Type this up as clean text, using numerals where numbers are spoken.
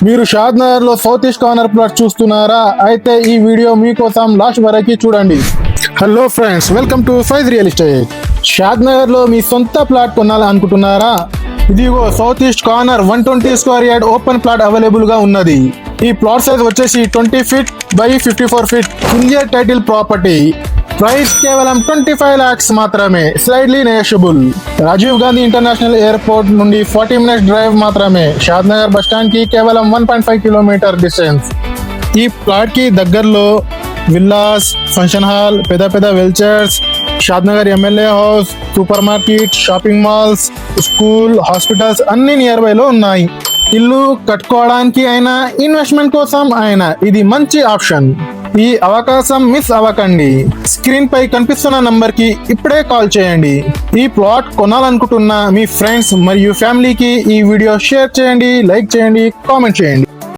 మీరు షాద్ నగర్ లో south east corner plot చూస్తున్నారా? అయితే ఈ వీడియో మీకోసం లాస్ట్ వరకు చూడండి. Hello friends, welcome to Faiz real estate. Shadnagar లో మీ సొంత ప్లాట్ కొనాలనుకుంటున్నారా? ఇదిగో south east corner 120 square yard open plot available గా ఉన్నది. ఈ ప్లాట్ సైజ్ వచ్చేసి 20 feet by 54 feet Indian title property. Price కేవలం 25 lakhs మాత్రమే, slightly negotiable. Rajiv Gandhi international airport నుండి 40 minutes డ్రైవ్ మాత్రమే. షాద్ నగర్ బస్ స్టాండ్ కి కేవలం 1.5 కిలోమీటర్ డిస్టెన్స్. ఈ ప్లాట్ కి దగ్గరలో విల్లాస్, ఫంక్షన్ హాల్, పెద్ద వెల్చర్స్, Shadnagar MLA house, super market, shopping malls, school, hospitals అన్ని నియర్ బై లో ఉన్నాయి. ఇల్లు కట్టుకోవడానికి అయినా ఇన్వెస్ట్మెంట్ కోసం అయినా ఇది మంచి ఆప్షన్. ఈ అవకాశం మిస్ అవ్వకండి. స్క్రీన్ పై కనిపిస్తున్న నంబర్ కి ఇప్పుడే కాల్ చేయండి. ఈ ప్లాట్ కొనాలనుకుంటున్న మీ ఫ్రెండ్స్ మరియు ఫ్యామిలీకి ఈ వీడియో షేర్ చేయండి, లైక్ చేయండి, కామెంట్ చేయండి.